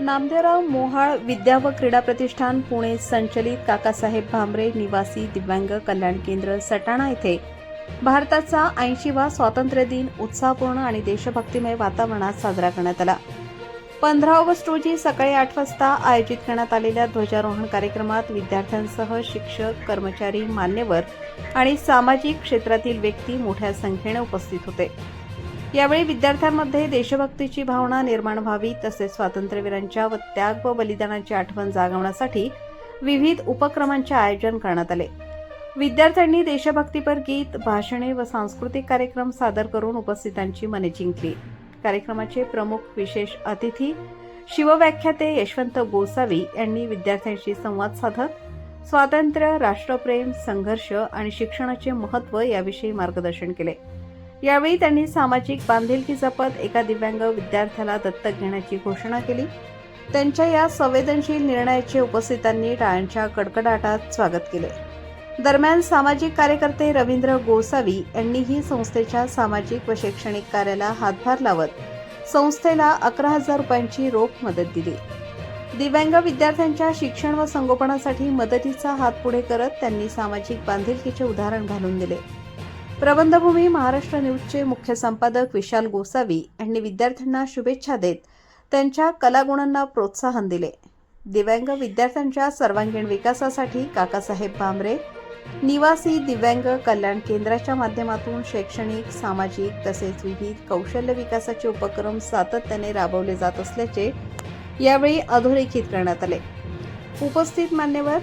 नामदेवराव मोहाळ विद्या व क्रीडा प्रतिष्ठान पुणे संचलित काकासाहेब भामरे निवासी दिव्यांग कल्याण केंद्र सटाणा येथे भारताचा 80वा स्वातंत्र्य दिन उत्साहपूर्ण आणि देशभक्तिमय वातावरणात साजरा करण्यात आला। 15 ऑगस्ट रोजी सकाळी 8 वाजता आयोजित करण्यात आलेल्या ध्वजारोहण कार्यक्रमात विद्यार्थ्यांसह शिक्षक, कर्मचारी, मान्यवर आणि सामाजिक क्षेत्रातील व्यक्ती मोठ्या संख्येने उपस्थित होते। यावेळी विद्यार्थ्यांमध्ये देशभक्तीची भावना निर्माण व्हावी तसेच स्वातंत्र्यवीरांच्या त्याग व बलिदानाची आठवण जागवण्यासाठी विविध उपक्रमांचे आयोजन करण्यात आले। विद्यार्थ्यांनी देशभक्तीपर गीत, भाषणे व सांस्कृतिक कार्यक्रम सादर करून उपस्थितांची मने जिंकली। कार्यक्रमाचे प्रमुख विशेष अतिथी शिवव्याख्याते यशवंत गोसावी यांनी विद्यार्थ्यांशी संवाद साधत स्वातंत्र्य, राष्ट्रप्रेम, संघर्ष आणि शिक्षणाचे महत्त्व याविषयी मार्गदर्शन केले। यावेळी त्यांनी सामाजिक बांधिलकी जपत एका दिव्यांग विद्यार्थ्याला दत्तक घेण्याची घोषणा केली। त्यांच्या या संवेदनशील निर्णयाचे उपस्थितांनी टाळ्यांच्या कडकडाटात स्वागत केले। दरम्यान सामाजिक कार्यकर्ते रवींद्र गोसावी यांनीही संस्थेच्या सामाजिक व शैक्षणिक कार्याला हातभार लावत संस्थेला 11,000 रुपयांची रोख मदत दिली। दिव्यांग विद्यार्थ्यांच्या शिक्षण व संगोपनासाठी मदतीचा हात पुढे करत त्यांनी सामाजिक बांधिलकीचे उदाहरण घालून दिले। प्रबंधभूमी महाराष्ट्र न्यूजचे मुख्य संपादक विशाल गोसावी यांनी विद्यार्थ्यांना शुभेच्छा देत त्यांच्या कलागुणांना प्रोत्साहन दिले। दिव्यांग विद्यार्थ्यांच्या सर्वांगीण विकासासाठी काकासाहेब भामरे निवासी दिव्यांग कल्याण केंद्राच्या माध्यमातून शैक्षणिक, सामाजिक तसेच विविध कौशल्य विकासाचे उपक्रम सातत्याने राबवले जात असल्याचे यावेळी अधोरेखित करण्यात आले। उपस्थित मान्यवर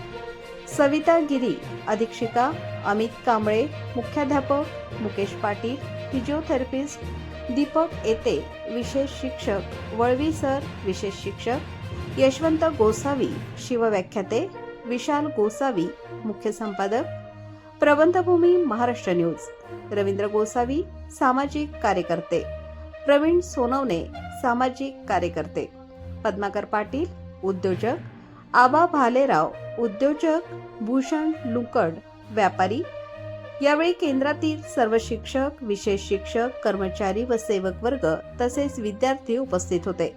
सविता गिरी, अधीक्षिका अमित कांबळे, मुख्याध्यापक मुकेश पाटील, फिजिओथेरपिस्ट दीपक येते, विशेष शिक्षक वळवी सर, विशेष शिक्षक यशवंत गोसावी, शिवव्याख्याते विशाल गोसावी, मुख्य संपादक प्रबंधभूमी महाराष्ट्र न्यूज रवींद्र गोसावी, सामाजिक कार्यकर्ते प्रवीण सोनवणे, सामाजिक कार्यकर्ते पद्माकर पाटील, उद्योजक आबा भालेराव, उद्योजक भूषण लुकड, व्यापारी। यावेळी केंद्रातील सर्व शिक्षक, विशेष शिक्षक, कर्मचारी व सेवक वर्ग तसेच विद्यार्थी उपस्थित होते।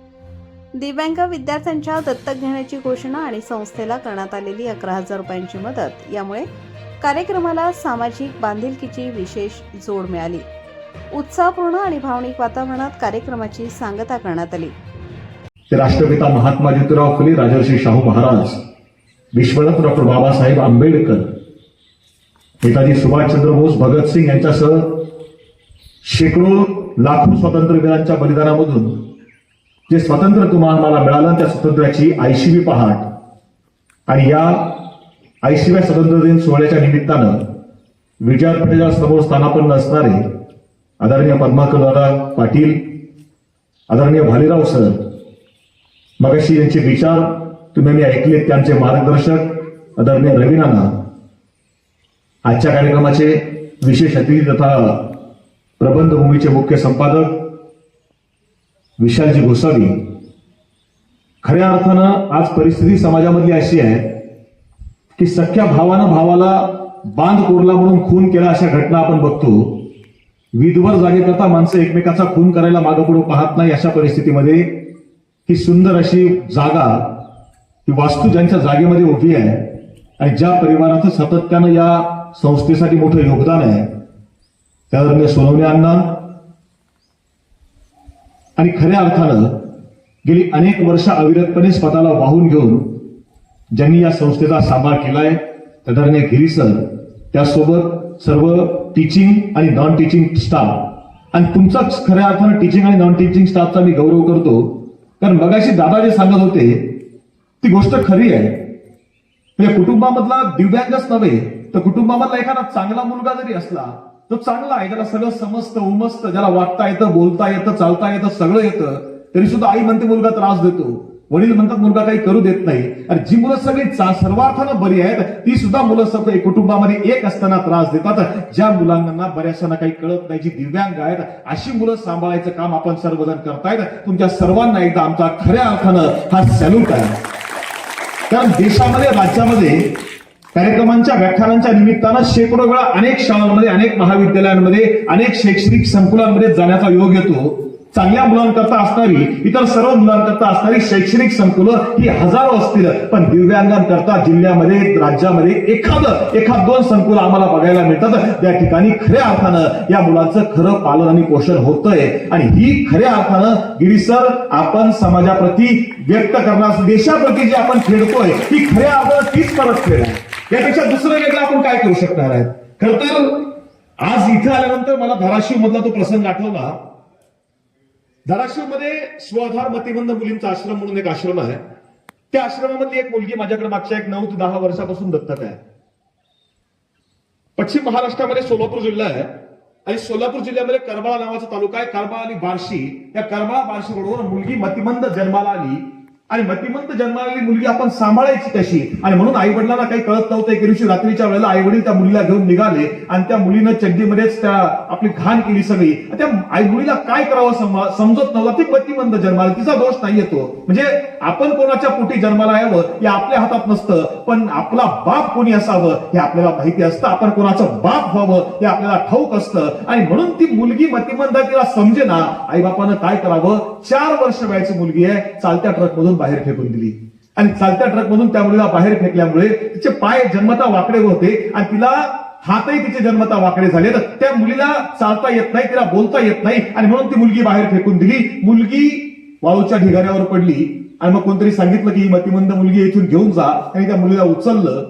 दिव्यांग विद्यार्थ्यांच्या दत्तक घेण्याची घोषणा आणि संस्थेला करण्यात आलेली 11,000 रुपयांची मदत यामुळे कार्यक्रमाला सामाजिक बांधिलकीची विशेष जोड मिळाली। उत्साहपूर्ण आणि भावनिक वातावरणात कार्यक्रमाची सांगता करण्यात आली। राष्ट्रपिता महात्मा ज्योतिराव फुले, राजर्षी शाहू महाराज, विश्वरत्न डॉक्टर बाबासाहेब आंबेडकर, नेताजी सुभाषचंद्र बोस, भगतसिंग यांच्यासह शेकडो लाखो स्वातंत्र्यवीरांच्या बलिदानामधून जे स्वातंत्र्य तुम्हाला मिळालं त्या स्वातंत्र्याची 80वी पहाट आणि या 80व्या स्वातंत्र्य दिन सोहळ्याच्या निमित्तानं विद्यापीठाच्या समोर स्थानापन्न असणारे आदरणीय पद्माकर दादा पाटील, आदरणीय भालेराव सर, मगाशी यांचे विचार तुम्ही मी ऐकले, त्यांचे मार्गदर्शक आदरणीय रवी नाना, आजच्या कार्यक्रमाचे विशेष अतिथी तथा प्रबंधभूमीचे मुख्य संपादक विशालजी गोसावी। खऱ्या अर्थानं आज परिस्थिती समाजामधली अशी आहे की सख्या भावानं भावाला बांध कोरला म्हणून खून केला, अशा घटना आपण बघतो। विधवर जागेकरता माणसं एकमेकाचा खून करायला मागं पुढे पाहत नाही। अशा परिस्थितीमध्ये ही सुंदर अशी जागा, ही वास्तू ज्यांच्या जागेमध्ये उभी आहे आणि ज्या परिवाराचं सातत्यानं या संस्थेसाठी मोठं योगदान आहे, त्यादरम्यान सोनवणे अण्णा आणि खऱ्या अर्थानं गेली अनेक वर्ष अविरतपणे स्वतःला वाहून घेऊन ज्यांनी या संस्थेचा सांभाळ केलाय, त्यादरम्यान गिरी सर, त्यासोबत सर्व टीचिंग आणि नॉन टीचिंग स्टाफ आणि तुमचाच खऱ्या अर्थानं टीचिंग आणि नॉन टीचिंग स्टाफचा मी गौरव करतो, कारण मगाशी दादा जे सांगत होते ती गोष्ट खरी आहे। म्हणजे कुटुंबामधला दिव्यांगच नव्हे तर कुटुंबामधला एखादा चांगला मुलगा जरी असला तो चांगला आहे, त्याला सगळं समजतं, उमजतं, ज्याला वागता येतं, बोलता येतं, चालता येतं, सगळं येतं, तरी सुद्धा आई म्हणते मुलगा त्रास देतो, वडील म्हणतात मुलगा काही करू देत नाही। आणि जी मुलं सगळी सर्वार्थानं बरी आहेत ती सुद्धा मुलं सगळी कुटुंबामध्ये एक असताना त्रास देतात। ज्या मुलांना बऱ्याचशांना काही कळत नाही, जी दिव्यांग आहेत, अशी मुलं सांभाळायचं काम आपण सर्वजण करतायत। तुमच्या सर्वांना एकदा आमचा खऱ्या अर्थानं हा सॅल्यूट आहे। कारण देशामध्ये, राज्यामध्ये कार्यक्रमांच्या व्याख्यानांच्या निमित्तानं शेकडो वेळा अनेक शाळांमध्ये, अनेक महाविद्यालयांमध्ये, अनेक शैक्षणिक संकुलांमध्ये जाण्याचा योग येतो। चांगल्या मुलांकरता असणारी, इतर सर्व मुलांकरता असणारी शैक्षणिक संकुलं ही हजारो असतील, पण दिव्यांगांकरता जिल्ह्यामध्ये, राज्यामध्ये एखाद दोन संकुलं आम्हाला बघायला मिळतात. त्या ठिकाणी खऱ्या अर्थानं या मुलांचं खरं पालन आणि पोषण होतंय. आणि ही खऱ्या अर्थानं गिरीश सर आपण समाजाप्रती व्यक्त करण्यास, देशाप्रती जे आपण खेळतोय ही खऱ्या अर्थानं तीच परतफेड आहे. यापेक्षा दुसरं वेगळं आपण काय करू शकणार आहे? खर तर आज इथे आल्यानंतर मला धाराशिव मधला तो प्रसंग आठवला. धाराशिव मध्ये स्वाधार मतिमंद मुलींचा आश्रम म्हणून एक आश्रम आहे. त्या आश्रमामधली एक मुलगी माझ्याकडे मागच्या 9 ते 10 वर्षापासून दत्तक आहे. पश्चिम महाराष्ट्रामध्ये सोलापूर जिल्हा आहे आणि सोलापूर जिल्ह्यामध्ये करमाळा नावाचा तालुका आहे. करमाळा आणि बार्शी, या करमाळा बार्शी रोडवर मुलगी मतिमंद जन्माला आली आणि मतिमंत जन्माला आलेली मुलगी आपण सांभाळायची कशी, आणि म्हणून आई वडिलांना काही कळत नव्हतं. एके दिवशी रात्रीच्या वेळेला आई वडील त्या मुलीला घेऊन निघाले आणि त्या मुलीनं चड्डीमध्येच त्या आपली घाण केली सगळी. त्या आई मुलीला काय करावं समजत नव्हतं. ती मतिमंद जन्माला, तिचा दोष नाही येतो. म्हणजे आपण कोणाच्या पोटी जन्माला यावं हे आपल्या हातात नसतं, पण आपला बाप कोणी असावं हे आपल्याला माहिती असतं. आपण कोणाचं बाप व्हावं हे आपल्याला ठाऊक असतं. आणि म्हणून ती मुलगी मतिमंद आहे, तिला समजेना आई बापानं काय करावं. 4 वर्ष वयाची मुलगी आहे, चालत्या ट्रक मधून बाहेर फेकून दिली. आणि चालत्या ट्रक मधून त्या मुलीला बाहेर फेकल्यामुळे तिचे पाय जन्मता वाकडे होते आणि तिला हातही तिचे जन्मता वाकडे झाले. तर त्या मुलीला चालता येत नाही, तिला बोलता येत नाही आणि म्हणून ती मुलगी बाहेर फेकून दिली. मुलगी वाळूच्या ढिगाऱ्यावर पडली आणि मग कोणतरी सांगितलं की ही मतिमंद मुलगी इथून घेऊन जा, आणि त्या मुलीला उचललं.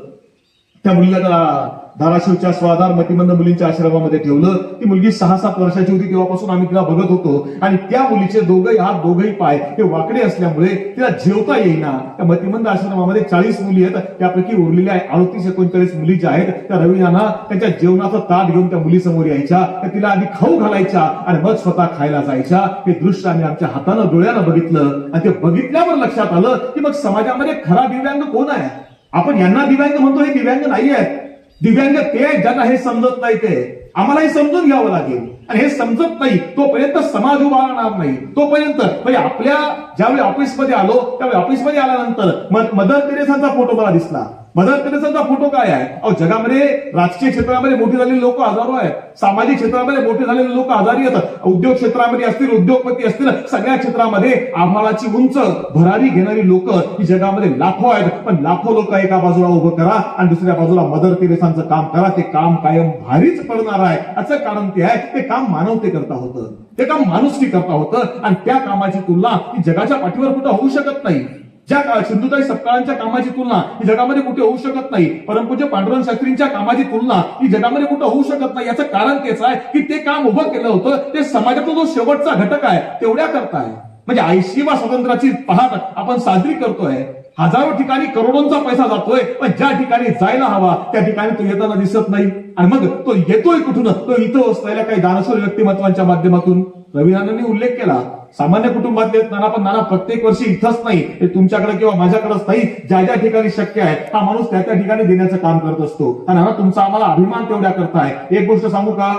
त्या मुलीला धाराशिवच्या स्वाधार मतिमंद मुलींच्या आश्रमामध्ये ठेवलं. ती मुलगी 6-7 वर्षाची होती तेव्हापासून आम्ही तिला बघत होतो. आणि त्या मुलीचे दोघंही हात, दोघंही पाय हे वाकडे असल्यामुळे तिला जेवता येईना. त्या मतिमंद आश्रमामध्ये 40 मुली आहेत, त्यापैकी उरलेल्या 38-39 मुली ज्या आहेत त्या रविवारना त्यांच्या जेवणाचं ताट घेऊन त्या मुलीसमोर यायच्या, त्या तिला आधी खाऊ घालायच्या आणि मग स्वतः खायला जायच्या. हे दृश्य आम्ही आमच्या हातानं, डोळ्यानं बघितलं आणि ते बघितल्यावर लक्षात आलं की मग समाजामध्ये खरा दिव्यांग कोण आहे? आपण यांना दिव्यांग म्हणतो, हे दिव्यांग नाही आहेत. दिव्यांग ते आहेत ज्यांना हे समजत नाही. ते आम्हाला हे समजून घ्यावं लागेल. आणि हे समजत नाही तोपर्यंत समाज उभा राहणार नाही. तोपर्यंत म्हणजे आपल्या ज्यावेळी ऑफिसमध्ये आलो त्यावेळी ऑफिसमध्ये आल्यानंतर मदर तेरेसांचा फोटो मला दिसला. मदर तेरेसांचा फोटो काय आहे? अहो, जगामध्ये राजकीय क्षेत्रामध्ये मोठी झालेली लोक हजारो आहेत, सामाजिक क्षेत्रामध्ये मोठे झालेले लोक हजारी आहेत, उद्योग क्षेत्रामध्ये असतील, उद्योगपती असतील, सगळ्या क्षेत्रामध्ये आभाळाची उंच भरारी घेणारी लोक ही जगामध्ये लाखो आहेत. पण लाखो लोक एका बाजूला उभं करा आणि दुसऱ्या बाजूला मदर तेरेसांचं काम करा. ते काम कायम भारीच पडणार आहे. असं कारण ते आहे, ते काम मानवते करता होतं, ते काम माणुसकी करता होतं. आणि त्या कामाची तुलना ही जगाच्या पाठीवर कुठं होऊ शकत नाही. ज्या सिंधुताई सपकाळांच्या कामाची तुलना ही जगामध्ये कुठे होऊ शकत नाही. परमपूज्य पांडुरंग शास्त्रींच्या कामाची तुलना ही जगामध्ये कुठे होऊ शकत नाही. याचं कारण तेच आहे की ते काम उभं केलं होतं ते समाजाचा जो शेवटचा घटक आहे तेवढ्या करताय. म्हणजे 80वा स्वातंत्र्याची पहाट आपण साजरी करतोय. हजारो ठिकाणी करोडोंचा पैसा जातोय, पण ज्या ठिकाणी जायला हवा त्या ठिकाणी तो येताना दिसत नाही. आणि मग तो येतोय कुठून? तो इथं असलेल्या काही दानशूर व्यक्तिमत्वांच्या माध्यमातून. रविनानांनी उल्लेख केला, सामान्य कुटुंबातले नाना, पण नाना प्रत्येक वर्षी इथंच नाही, हे तुमच्याकडे किंवा माझ्याकडेच नाही, ज्या ज्या ठिकाणी शक्य आहे हा माणूस त्या त्या ठिकाणी देण्याचं काम करत असतो. आणि नाना तुमचा आम्हाला अभिमान तेवढ्या करताय. एक गोष्ट सांगू का?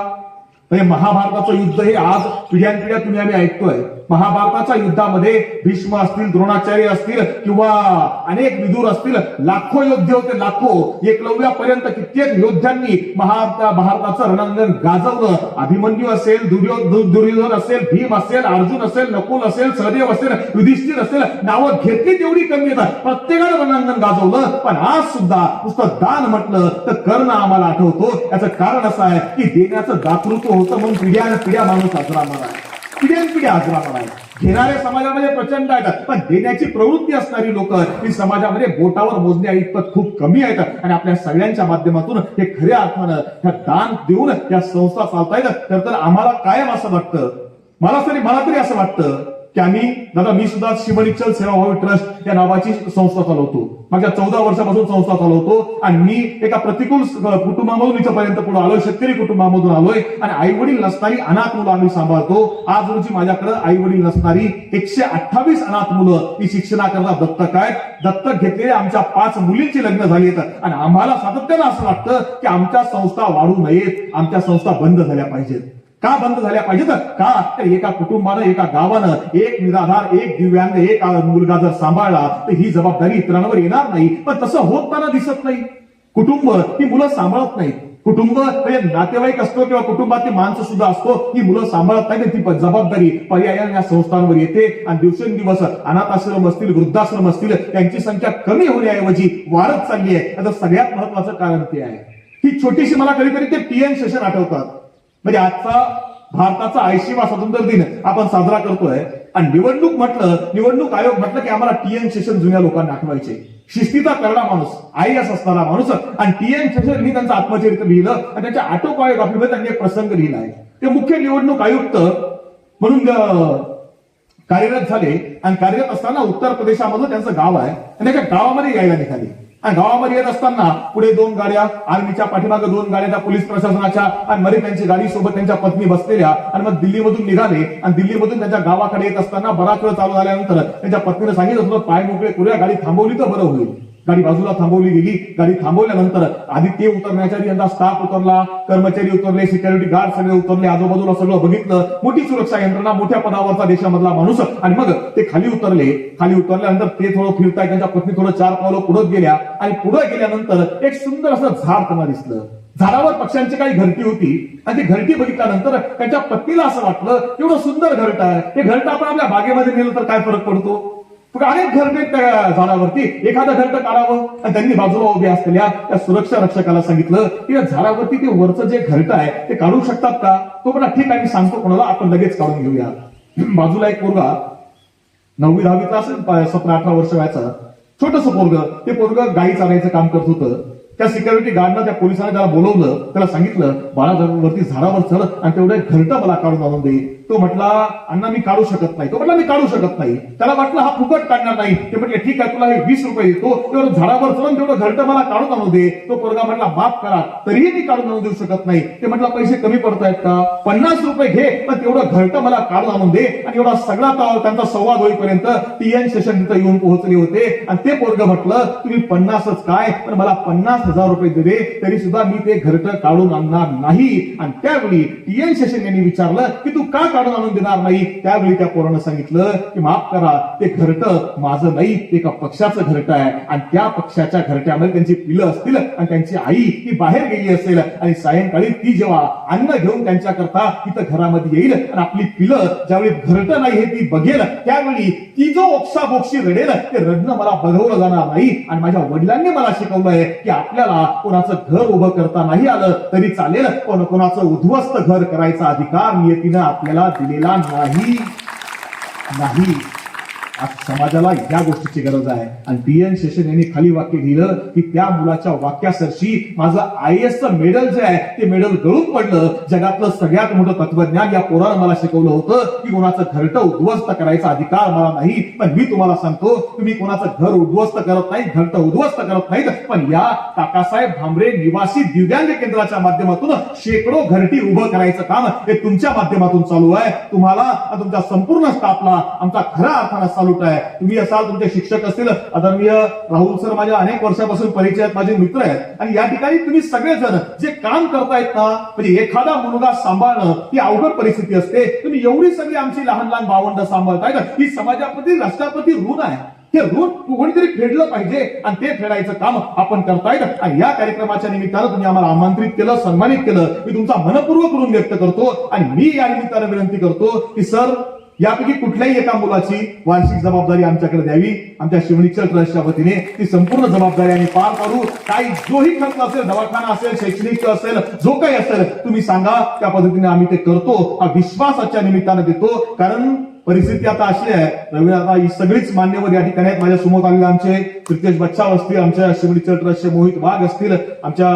म्हणजे महाभारताचं युद्ध हे आज पिढ्यानपिढ्या तुम्ही आम्ही ऐकतोय. महाभारताच्या युद्धामध्ये भीष्म असतील, द्रोणाचार्य असतील किंवा अनेक विदुर असतील, लाखो योद्धे होते, लाखो. एकलव्यापर्यंत कित्येक योद्ध्यांनी भारताचं रणांगण गाजवलं. अभिमन्यू असेल, दुर्योधन असेल, भीम असेल, अर्जुन असेल, नकुल असेल, सहदेव असेल, युधिष्ठिर असेल, नावं घेतली तेवढी कमी येतात. प्रत्येकानं रणांगण गाजवलं. पण आज सुद्धा नुसतं दान म्हटलं तर कर्ण आम्हाला आठवतो. याचं कारण असं आहे की देण्याचं दातृत्व होतं म्हणून पिढ्या माणूस अजरामर आहे. पिढ्या अजरामर आहे. घेणारे समाजामध्ये प्रचंड आहेत, पण देण्याची प्रवृत्ती असणारी लोक ही समाजामध्ये बोटावर मोजण्या इतपत खूप कमी आहेत. आणि आपल्या सगळ्यांच्या माध्यमातून हे खऱ्या अर्थानं ह्या दान देऊन या संस्था चालतायत. तर आम्हाला कायम असं वाटतं, मला तरी असं वाटतं की मी सुद्धा शिवनिश्चल सेवाभावी ट्रस्ट या नावाची संस्था चालवतो. मागच्या 14 वर्षापासून संस्था चालवतो. आणि मी एका प्रतिकूल कुटुंबामधून इथपर्यंत पुढे आलोय, शेतकरी कुटुंबामधून आलोय. आणि आई वडील नसणारी अनाथ मुलं आम्ही सांभाळतो. आज रोजी माझ्याकडे आई वडील नसणारी 128 अनाथ मुलं ही शिक्षणाकरता दत्तक आहेत. दत्तक घेतलेले आमच्या 5 मुलींची लग्न झाली आहेत. आणि आम्हाला सातत्यानं असं वाटतं की आमच्या संस्था वाढू नयेत, आमच्या संस्था बंद झाल्या पाहिजेत. का बंद झाल्या पाहिजेत? का तर एका कुटुंबानं, एका गावानं एक निराधार, एक दिव्यांग, एक मुलगा जर सांभाळला तर ही जबाबदारी इतरांवर येणार नाही. पण तसं होताना दिसत नाही. कुटुंब ही मुलं सांभाळत नाहीत. कुटुंब म्हणजे नातेवाईक असतो किंवा कुटुंबातली माणसं सुद्धा असतो, ही मुलं सांभाळत नाही, ती जबाबदारी पर्यायाने या संस्थांवर येते आणि दिवसेंदिवस अनाथ आश्रम असतील, वृद्धाश्रम असतील, त्यांची संख्या कमी होण्याऐवजी वाढत चालली आहे. आता सगळ्यात महत्वाचं कारण ते आहे, ही छोटीशी मला कधीतरी ते टीएन सेशन आठवतात. म्हणजे आजचा भारताचा 80वा स्वातंत्र्य दिन आपण साजरा करतोय आणि निवडणूक आयोग म्हटलं की आम्हाला टीएन सेशन जुन्या लोकांना आठवायचे. शिस्तीचा करडा माणूस, IAS असणारा माणूस, आणि टीएन सेशन त्यांचं आत्मचरित्र लिहिलं आणि त्यांच्या ऑटोबायोग्राफीमध्ये त्यांनी एक प्रसंग लिहिला आहे. ते मुख्य निवडणूक आयुक्त म्हणून कार्यरत झाले आणि कार्यरत असताना उत्तर प्रदेशामधलं त्यांचं गाव आहे आणि त्या गावामध्ये यायला निघाले. आणि गावामध्ये येत असताना पुढे 2 गाड्या, आर्मीच्या पाठीमागे 2 गाड्या, त्या पोलीस प्रशासनाच्या, आणि मध्ये त्यांची गाडी सोबत त्यांच्या पत्नी बसलेल्या, आणि मग दिल्लीमधून निघाले आणि दिल्लीमधून त्यांच्या गावाकडे येत असताना बराच वेळ चालू झाल्यानंतर त्यांच्या पत्नीने सांगितलं होतं, पाय मोकळे करूया, गाडी थांबवली तर बरं होईल. गाडी बाजूला थांबवली गेली. गाडी थांबवल्यानंतर आधी ते उतरण्याच्या आधी त्यांचा स्टाफ उतरला, कर्मचारी उतरले, सिक्युरिटी गार्ड सगळे उतरले, आजूबाजूला सगळं बघितलं, मोठी सुरक्षा यंत्रणा, मोठ्या पदावरचा देशामधला माणूस, आणि मग ते खाली उतरले. खाली उतरल्यानंतर ते थोडं फिरताय, त्यांच्या पत्नी थोडं 4 पावलं पुढे गेल्या आणि पुढे गेल्यानंतर एक सुंदर असं झाड त्यांना दिसलं. झाडावर पक्ष्यांची काही घरटी होती आणि ती घरटी बघितल्यानंतर त्यांच्या पत्नीला असं वाटलं, एवढं सुंदर घरट आहे, हे घरट आपण आपल्या बागेमध्ये नेलं तर काय फरक पडतो. अनेक घरटे त्या झाडावरती, एखादं घरट काढावं. आणि त्यांनी बाजूला उभे असलेल्या त्या सुरक्षा रक्षकाला सांगितलं की या झाडावरती ते वरचं जे घरट आहे ते काढू शकतात का. तो म्हणा ठीक आहे, मी सांगतो कोणाला, आपण लगेच काढून घेऊया. बाजूला एक पोरगा 9वी 10वीतला असेल, 17-18 वर्ष वयाचा छोटस पोरग, ते पोरग गाई चारायचं काम करत होतं. त्या सिक्युरिटी गार्डनं, त्या पोलिसांनी त्याला बोलवलं, त्याला सांगितलं, बाळा वरती झाडावर चढ आणि तेवढं घरट मला काढून आणून दे. तो म्हटला, अण्णा मी काढू शकत नाही. तो म्हटला, मी काढू शकत नाही. त्याला वाटलं हा फुकट काढणार नाही. ते म्हटले, ठीक आहे, तुला हे 20 रुपये देतो, तेवढं झाडावर चढून तेवढं घरट मला काढून आणू दे. तो पोरगा म्हटला, माफ करा, तरीही मी काढून आणून देऊ शकत नाही. ते म्हटलं, पैसे कमी पडतायत का, 50 रुपये घे, पण तेवढं घरट मला काढून आणून दे. आणि एवढा सगळा त्यांचा संवाद होईपर्यंत टीएन सेशन तिथं येऊन पोहोचले होते. आणि ते पोरग म्हटलं, तुम्ही 50च काय, पण मला 50,000 रुपये दिले तरी सुद्धा मी ते घरट काढून आणणार नाही. आणि त्यावेळी टीएन सेशन यांनी विचारलं की तू का काढून आणून देणार नाही. त्यावेळी त्या पोरानं सांगितलं की माफ करा, ते घरट माझं नाही, ते एका पक्षाचं घरट आहे. आणि त्या पक्षाच्या घरट्यामध्ये त्यांची पिलं असतील आणि त्यांची आई ही बाहेर गेली असेल आणि सायंकाळी ती जेव्हा अन्न घेऊन त्यांच्याकरता तिथं घरामध्ये येईल आणि आपली पिलं ज्यावेळी घरट नाही हे ती बघेल, त्यावेळी ती जो ओक्साबोक्षी रडेल, ते रडणं मला बघवलं जाणार नाही. आणि माझ्या वडिलांनी मला शिकवलंय की आपल्याला कोणाचं घर उभं करता नाही आलं तरी चालेल, पण कोणाचं उद्ध्वस्त घर करायचा अधिकार नियतीनं आपल्याला दिलेला नाही. आज समाजाला या गोष्टीची गरज आहे. आणि टीएन सेशन यांनी खाली वाक्य लिहिलं की त्या मुलाच्या वाक्यासरशी माझं IASचं मेडल जे आहे ते मेडल गळून पडलं. जगातलं सगळ्यात मोठं तत्वज्ञान या पोरानं मला शिकवलं होतं की कोणाचं घरट उद्ध्वस्त करायचा अधिकार मला नाही. पण मी तुम्हाला सांगतो, तुम्ही कोणाचं घर उद्ध्वस्त करत नाही, घरट उद्ध्वस्त करत नाहीत, पण या काकासाहेब भामरे निवासी दिव्यांग केंद्राच्या माध्यमातून शेकडो घरटी उभं करायचं काम हे तुमच्या माध्यमातून चालू आहे. तुम्हाला तुमच्या संपूर्ण स्टाफला आमचा खऱ्या अर्थानं चालू आहे. तुम्ही असाल, तुमचे शिक्षक असतील, आदरणीय राहुल सर माझ्या अनेक वर्षापासून परिचयात माझे मित्र आहेत. आणि या ठिकाणी तुम्ही सगळेजण जे काम करतायत ना, म्हणजे एखादा मुलगा सांभाळणं ही अवघड परिस्थिती असते. तुम्ही एवढी सगळी आमची लहान लहान भावंड सांभाळतायत, ही समाजाप्रती राष्ट्राप्रती ऋण आहे. हे ऋण कोणीतरी फेडलं पाहिजे आणि ते फेडायचं काम आपण करतायत. आणि या कार्यक्रमाच्या निमित्तानं तुम्ही आम्हाला आमंत्रित केलं, सन्मानित केलं, मी तुमचा मनपूर्वक ऋण व्यक्त करतो. आणि मी या निमित्तानं विनंती करतो की सर, यापैकी कुठल्याही एका मुलाची वार्षिक जबाबदारी आमच्याकडे द्यावी. आमच्या शिवणीच्या ट्रस्टच्या वतीने ती संपूर्ण जबाबदारी आम्ही पार पाडू. काही जोही खर्च असेल, दवाखाना असेल, शैक्षणिक असेल, जो काही असेल तुम्ही सांगा, त्या पद्धतीने आम्ही ते करतो. हा विश्वास आजच्या निमित्तानं देतो. कारण परिस्थिती आता अशी आहे, रवी आता ही सगळीच मान्यवर या ठिकाणी आहेत. माझ्या समोर आलेले आमचे प्रितेश बच्चाव असतील, आमच्या शिवणीच्या ट्रस्टचे मोहित वाघ असतील, आमच्या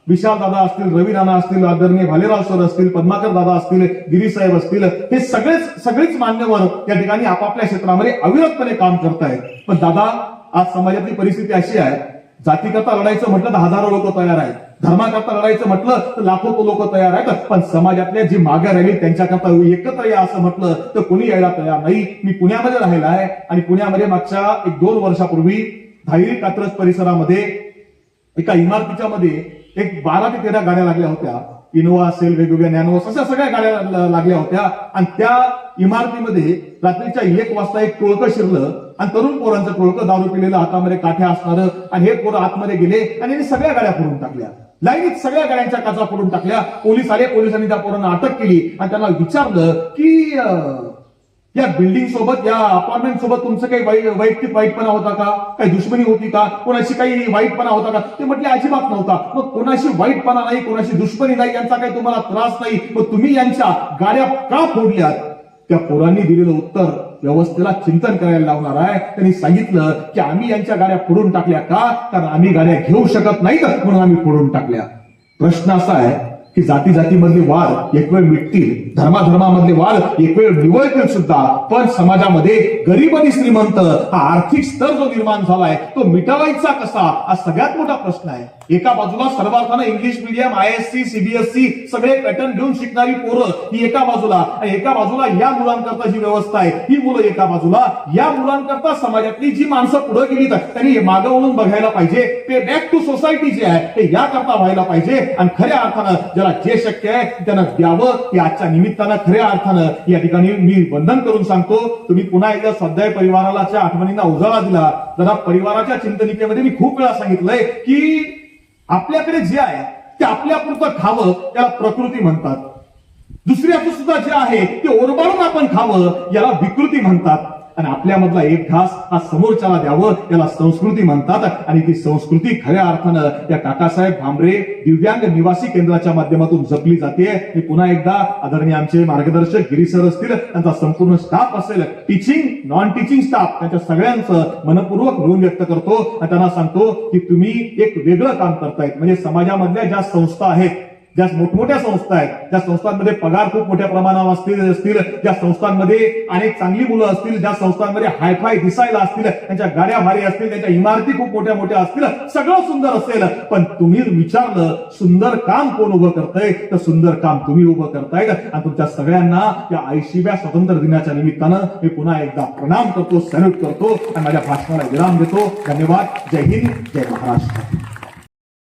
विशाल दादा असतील, रवी नाना असतील, आदरणीय भालेराव सर असतील, पद्माकर दादा असतील, गिरीसाहेब असतील, हे सगळेच मान्यवर या ठिकाणी आपापल्या क्षेत्रामध्ये अविरतपणे काम करतायत. पण दादा, आज समाजातली परिस्थिती अशी आहे, जातीकरता लढायचं म्हटलं तर हजारो लोक तयार आहेत, धर्माकरता लढायचं म्हटलं तर लाखो लोक तयार आहेत. पण समाजातल्या जी मागे राहिली त्यांच्याकरता एकत्र या असं म्हटलं तर कोणी यायला तयार नाही. मी पुण्यामध्ये राहिला आहे आणि पुण्यामध्ये मागच्या 1-2 वर्षापूर्वी धायरी कात्रज परिसरामध्ये एका इमारतीच्या मध्ये एक 12 ते 13 गाड्या लागल्या होत्या. इनोवा असेल, वेगवेगळ्या नॅनोस, अशा सगळ्या गाड्या लागल्या होत्या. आणि त्या इमारतीमध्ये रात्रीच्या 1 वाजता एक टोळकं शिरलं आणि तरुण पोरांचं टोळकं, दारू पिलेलं, हातामध्ये काठ्या असणार, आणि हे पोरं आतमध्ये गेले आणि सगळ्या गाड्या फोडून टाकल्या. लाईनीत सगळ्या गाड्यांच्या काचा फोडून टाकल्या. पोलीस आले, पोलिसांनी त्या पोरांना अटक केली आणि त्यांना विचारलं की या बिल्डिंग सोबत, या अपार्टमेंट सोबत तुमचं काही वैयक्तिक वाईटपणा होता का, काही दुश्मनी होती का, कोणाशी काही वाईटपणा होता का? ते म्हटले अजिबात नव्हता. मग कोणाशी वाईटपणा नाही, कोणाशी दुश्मनी नाही, यांचा काही तुम्हाला त्रास नाही, मग तुम्ही यांच्या गाड्या का फोडल्यात? त्या पोरांनी दिलेलं उत्तर व्यवस्थेला चिंतन करायला लावणार आहे. त्यांनी सांगितलं की आम्ही यांच्या गाड्या फोडून टाकल्या का, कारण आम्ही गाड्या घेऊ शकत नाही म्हणून आम्ही फोडून टाकल्या. प्रश्न असा आहे की जाती जातीमधले वाद एक वेळ मिटतील, धर्माधर्मामधले वाद एक वेळ निवळतील सुद्धा, पण समाजामध्ये गरीब आणि श्रीमंत हा आर्थिक स्तर जो निर्माण झालाय तो मिटवायचा कसा, हा सगळ्यात मोठा प्रश्न आहे. एका बाजूला सर्वार्थानं इंग्लिश मीडियम, ISC, CBSE सगळे पॅटर्न घेऊन शिकणारी पोरं ही एका बाजूला, आणि एका बाजूला या मुलांकरता जी व्यवस्था आहे ही मुलं एका बाजूला. या मुलांकरता समाजातली जी माणसं पुढे गेली त्यांनी मागं वळून बघायला पाहिजे. पे बॅक टू सोसायटी जे आहे ते याकरता व्हायला पाहिजे, आणि खऱ्या अर्थानं ज्याला जे शक्य आहे त्यानं द्यावं. हे आजच्या निमित्तानं खऱ्या अर्थानं या ठिकाणी मी वंदन करून सांगतो. तुम्ही पुन्हा एकदा स्वाध्याय परिवाराच्या आठवणींना उजाळा दिला. जरा परिवाराच्या चिंतनिकेमध्ये मी खूप वेळा सांगितलंय की आपल्याकडे जे आहे ते आपल्यापुरतं खावं त्याला प्रकृती म्हणतात. दुसऱ्याचं सुद्धा जे आहे ते ओरबाडून आपण खावं याला विकृती म्हणतात. आणि आपल्यामधला एक घास हा समोरच्याला द्यावं याला संस्कृती म्हणतात. आणि ती संस्कृती खऱ्या अर्थानं या काकासाहेब भामरे दिव्यांग निवासी केंद्राच्या माध्यमातून जपली जाते. मी पुन्हा एकदा आदरणीय आमचे मार्गदर्शक गिरी सर असतील, त्यांचा संपूर्ण स्टाफ असेल, टीचिंग नॉन टीचिंग स्टाफ, त्यांच्या सगळ्यांचं मनपूर्वक ऋण व्यक्त करतो आणि त्यांना सांगतो की तुम्ही एक वेगळं काम करतायत. म्हणजे समाजामधल्या ज्या संस्था आहेत, ज्या मोठमोठ्या संस्था आहेत, ज्या संस्थांमध्ये पगार खूप मोठ्या प्रमाणावर असतील, ज्या संस्थांमध्ये अनेक चांगली मुलं असतील, ज्या संस्थांमध्ये हायफाय दिसायला असतील, त्यांच्या गाड्या भारी असतील, त्यांच्या इमारती खूप मोठ्या मोठ्या असतील, सगळं सुंदर असेल, पण तुम्ही विचारलं सुंदर काम कोण उभं करतंय, तर सुंदर काम तुम्ही उभं करतायत. आणि तुमच्या सगळ्यांना या 80व्या स्वातंत्र्य दिनाच्या निमित्तानं मी पुन्हा एकदा प्रणाम करतो, सॅल्यूट करतो आणि माझ्या भाषणाला विराम देतो. धन्यवाद. जय हिंद, जय महाराष्ट्र.